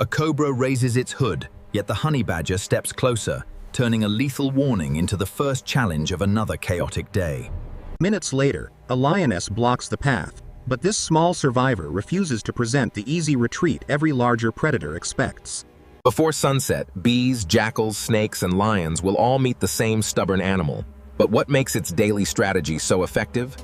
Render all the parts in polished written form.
A cobra raises its hood, yet the honey badger steps closer, turning a lethal warning into the first challenge of another chaotic day. Minutes later, a lioness blocks the path, but this small survivor refuses to present the easy retreat every larger predator expects. Before sunset, bees, jackals, snakes, and lions will all meet the same stubborn animal. But what makes its daily strategy so effective?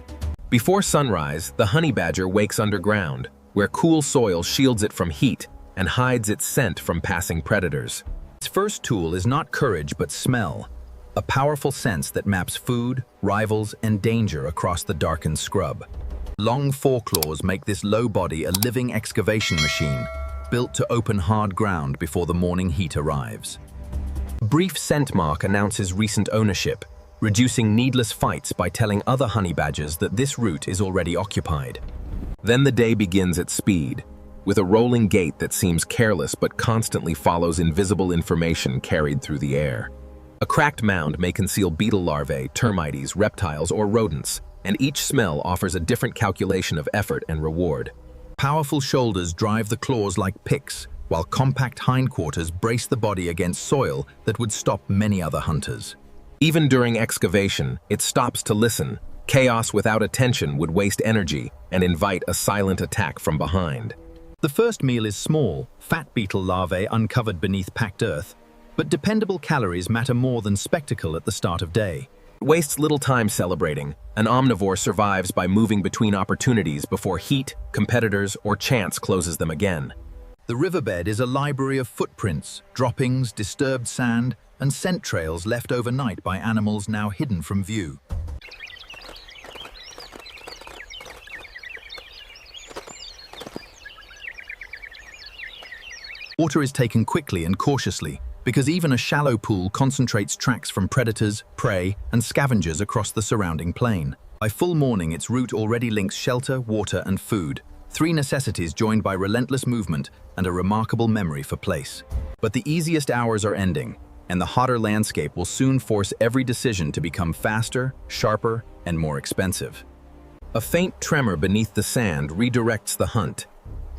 Before sunrise, the honey badger wakes underground, where cool soil shields it from heat and hides its scent from passing predators. Its first tool is not courage but smell, a powerful sense that maps food, rivals, and danger across the darkened scrub. Long foreclaws make this low body a living excavation machine, built to open hard ground before the morning heat arrives. A brief scent mark announces recent ownership, reducing needless fights by telling other honey badgers that this route is already occupied. Then the day begins at speed, with a rolling gait that seems careless but constantly follows invisible information carried through the air. A cracked mound may conceal beetle larvae, termites, reptiles, or rodents, and each smell offers a different calculation of effort and reward. Powerful shoulders drive the claws like picks, while compact hindquarters brace the body against soil that would stop many other hunters. Even during excavation, it stops to listen. Chaos without attention would waste energy and invite a silent attack from behind. The first meal is small, fat beetle larvae uncovered beneath packed earth, but dependable calories matter more than spectacle at the start of day. It wastes little time celebrating. An omnivore survives by moving between opportunities before heat, competitors, or chance closes them again. The riverbed is a library of footprints, droppings, disturbed sand, and scent trails left overnight by animals now hidden from view. Water is taken quickly and cautiously, because even a shallow pool concentrates tracks from predators, prey, and scavengers across the surrounding plain. By full morning, its route already links shelter, water, and food, three necessities joined by relentless movement and a remarkable memory for place. But the easiest hours are ending, and the hotter landscape will soon force every decision to become faster, sharper, and more expensive. A faint tremor beneath the sand redirects the hunt,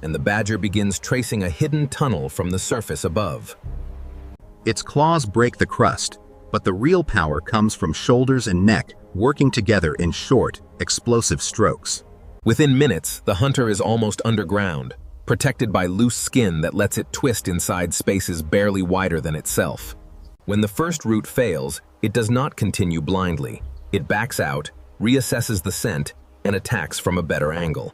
and the badger begins tracing a hidden tunnel from the surface above. Its claws break the crust, but the real power comes from shoulders and neck working together in short, explosive strokes. Within minutes, the hunter is almost underground, protected by loose skin that lets it twist inside spaces barely wider than itself. When the first route fails, it does not continue blindly. It backs out, reassesses the scent, and attacks from a better angle.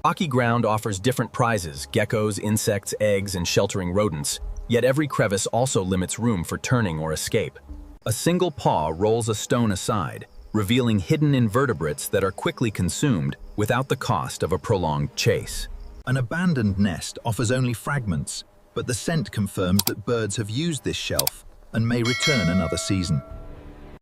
Rocky ground offers different prizes: geckos, insects, eggs, and sheltering rodents, yet every crevice also limits room for turning or escape. A single paw rolls a stone aside, revealing hidden invertebrates that are quickly consumed without the cost of a prolonged chase. An abandoned nest offers only fragments, but the scent confirms that birds have used this shelf and may return another season.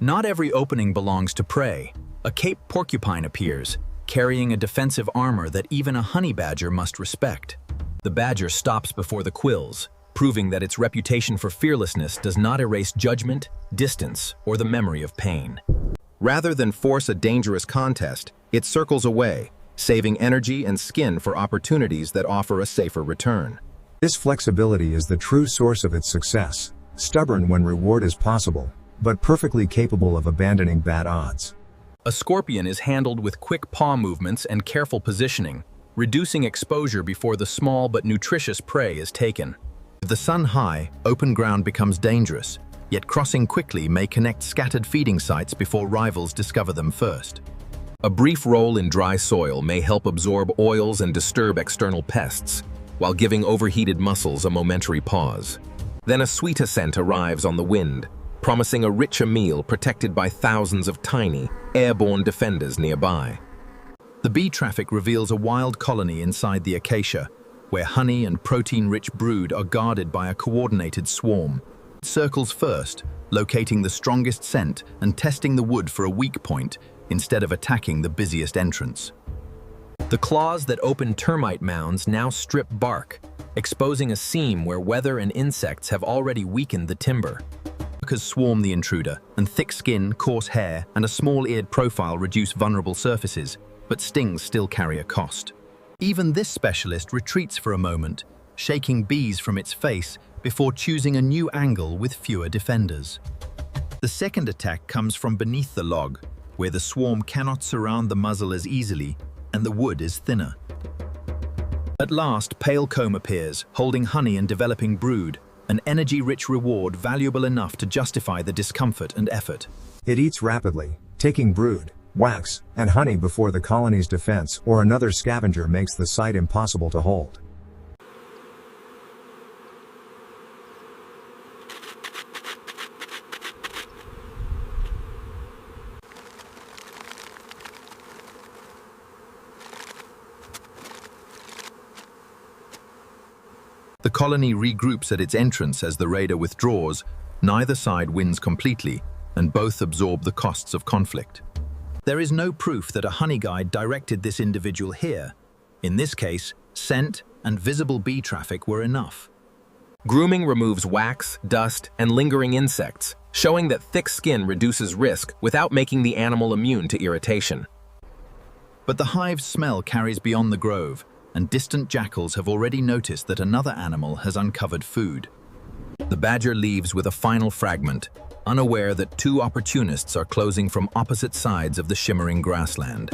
Not every opening belongs to prey. A Cape porcupine appears, carrying a defensive armor that even a honey badger must respect. The badger stops before the quills, proving that its reputation for fearlessness does not erase judgment, distance, or the memory of pain. Rather than force a dangerous contest, it circles away, saving energy and skin for opportunities that offer a safer return. This flexibility is the true source of its success. Stubborn when reward is possible, but perfectly capable of abandoning bad odds. A scorpion is handled with quick paw movements and careful positioning, reducing exposure before the small but nutritious prey is taken. With the sun high, open ground becomes dangerous, yet crossing quickly may connect scattered feeding sites before rivals discover them first. A brief roll in dry soil may help absorb oils and disturb external pests, while giving overheated muscles a momentary pause. Then a sweet ascent arrives on the wind, promising a richer meal protected by thousands of tiny, airborne defenders nearby. The bee traffic reveals a wild colony inside the acacia, where honey and protein-rich brood are guarded by a coordinated swarm. It circles first, locating the strongest scent and testing the wood for a weak point instead of attacking the busiest entrance. The claws that open termite mounds now strip bark, exposing a seam where weather and insects have already weakened the timber. Workers swarm the intruder, and thick skin, coarse hair, and a small-eared profile reduce vulnerable surfaces, but stings still carry a cost. Even this specialist retreats for a moment, shaking bees from its face before choosing a new angle with fewer defenders. The second attack comes from beneath the log, where the swarm cannot surround the muzzle as easily and the wood is thinner. At last, pale comb appears, holding honey and developing brood, an energy-rich reward valuable enough to justify the discomfort and effort. It eats rapidly, taking brood, wax, and honey before the colony's defense or another scavenger makes the sight impossible to hold. The colony regroups at its entrance as the raider withdraws. Neither side wins completely, and both absorb the costs of conflict. There is no proof that a honey guide directed this individual here. In this case, scent and visible bee traffic were enough. Grooming removes wax, dust, and lingering insects, showing that thick skin reduces risk without making the animal immune to irritation. But the hive's smell carries beyond the grove, and distant jackals have already noticed that another animal has uncovered food. The badger leaves with a final fragment, unaware that two opportunists are closing from opposite sides of the shimmering grassland.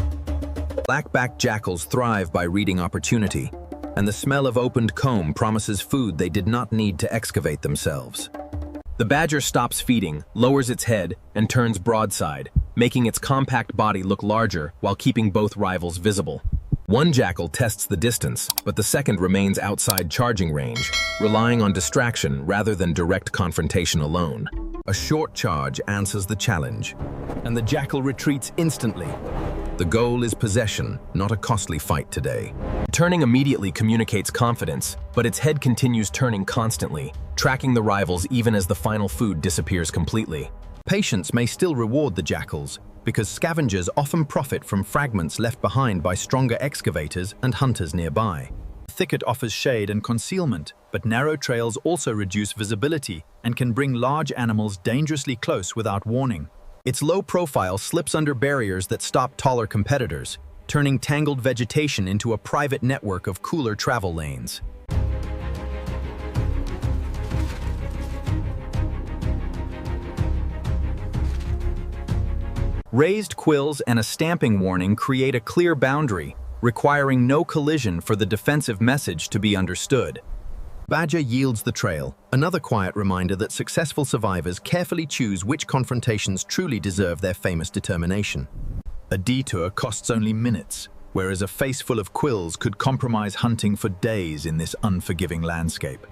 Black-backed jackals thrive by reading opportunity, and the smell of opened comb promises food they did not need to excavate themselves. The badger stops feeding, lowers its head, and turns broadside, making its compact body look larger while keeping both rivals visible. One jackal tests the distance, but the second remains outside charging range, relying on distraction rather than direct confrontation alone. A short charge answers the challenge, and the jackal retreats instantly. The goal is possession, not a costly fight today. Turning immediately communicates confidence, but its head continues turning constantly, tracking the rivals even as the final food disappears completely. Patience may still reward the jackals, because scavengers often profit from fragments left behind by stronger excavators and hunters nearby. The thicket offers shade and concealment, but narrow trails also reduce visibility and can bring large animals dangerously close without warning. Its low profile slips under barriers that stop taller competitors, turning tangled vegetation into a private network of cooler travel lanes. Raised quills and a stamping warning create a clear boundary, requiring no collision for the defensive message to be understood. Badger yields the trail, another quiet reminder that successful survivors carefully choose which confrontations truly deserve their famous determination. A detour costs only minutes, whereas a face full of quills could compromise hunting for days in this unforgiving landscape.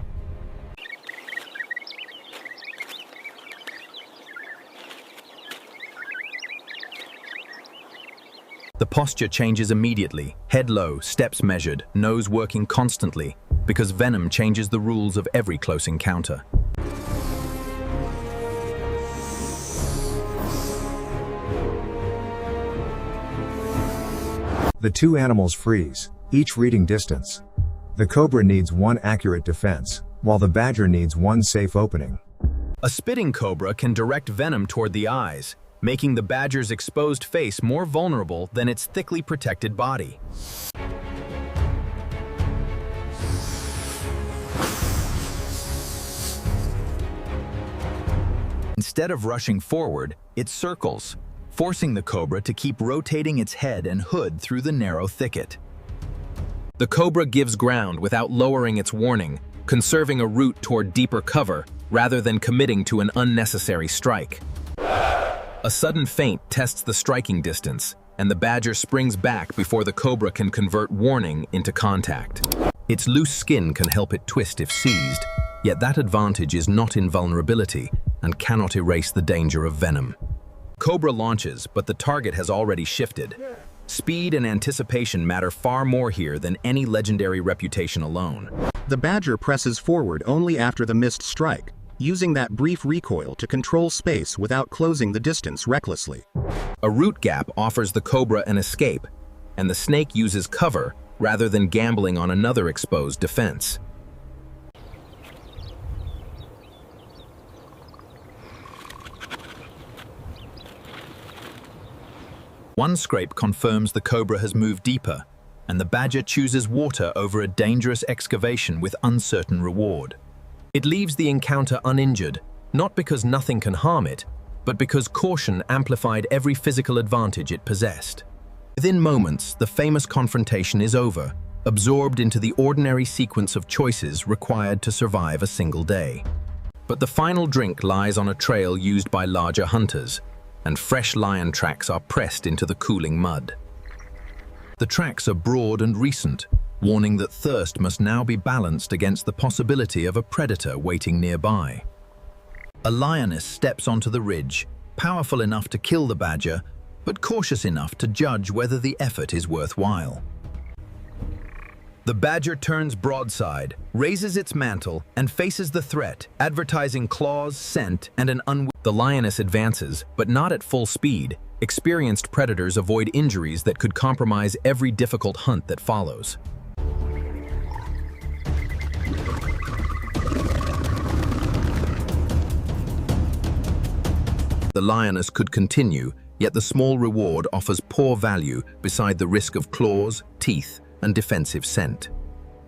The posture changes immediately, head low, steps measured, nose working constantly, because venom changes the rules of every close encounter. The two animals freeze, each reading distance. The cobra needs one accurate defense, while the badger needs one safe opening. A spitting cobra can direct venom toward the eyes, making the badger's exposed face more vulnerable than its thickly protected body. Instead of rushing forward, it circles, forcing the cobra to keep rotating its head and hood through the narrow thicket. The cobra gives ground without lowering its warning, conserving a route toward deeper cover rather than committing to an unnecessary strike. A sudden feint tests the striking distance, and the badger springs back before the cobra can convert warning into contact. Its loose skin can help it twist if seized, yet that advantage is not invulnerability and cannot erase the danger of venom. Cobra launches, but the target has already shifted. Speed and anticipation matter far more here than any legendary reputation alone. The badger presses forward only after the missed strike, using that brief recoil to control space without closing the distance recklessly. A root gap offers the cobra an escape, and the snake uses cover rather than gambling on another exposed defense. One scrape confirms the cobra has moved deeper, and the badger chooses water over a dangerous excavation with uncertain reward. It leaves the encounter uninjured, not because nothing can harm it, but because caution amplified every physical advantage it possessed. Within moments, the famous confrontation is over, absorbed into the ordinary sequence of choices required to survive a single day. But the final drink lies on a trail used by larger hunters, and fresh lion tracks are pressed into the cooling mud. The tracks are broad and recent, warning that thirst must now be balanced against the possibility of a predator waiting nearby. A lioness steps onto the ridge, powerful enough to kill the badger, but cautious enough to judge whether the effort is worthwhile. The badger turns broadside, raises its mantle, and faces the threat, advertising claws, scent, and an The lioness advances, but not at full speed. Experienced predators avoid injuries that could compromise every difficult hunt that follows. The lioness could continue, yet the small reward offers poor value beside the risk of claws, teeth, and defensive scent.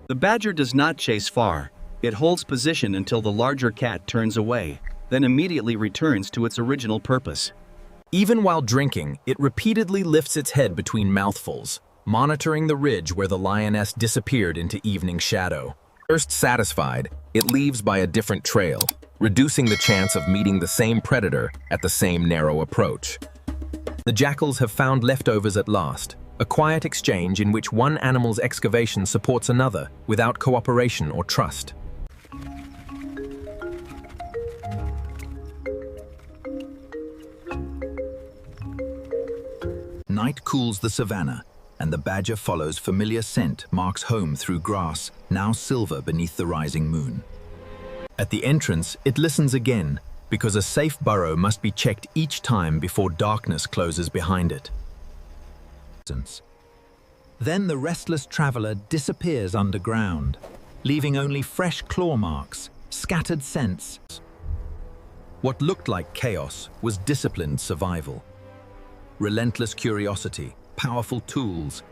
The badger does not chase far. It holds position until the larger cat turns away, then immediately returns to its original purpose. Even while drinking, it repeatedly lifts its head between mouthfuls, monitoring the ridge where the lioness disappeared into evening shadow. First satisfied, it leaves by a different trail, reducing the chance of meeting the same predator at the same narrow approach. The jackals have found leftovers at last, a quiet exchange in which one animal's excavation supports another without cooperation or trust. Night cools the savannah, and the badger follows familiar scent marks home through grass, now silver beneath the rising moon. At the entrance, it listens again, because a safe burrow must be checked each time before darkness closes behind it. Then the restless traveler disappears underground, leaving only fresh claw marks, scattered scents. What looked like chaos was disciplined survival. Relentless curiosity, powerful tools,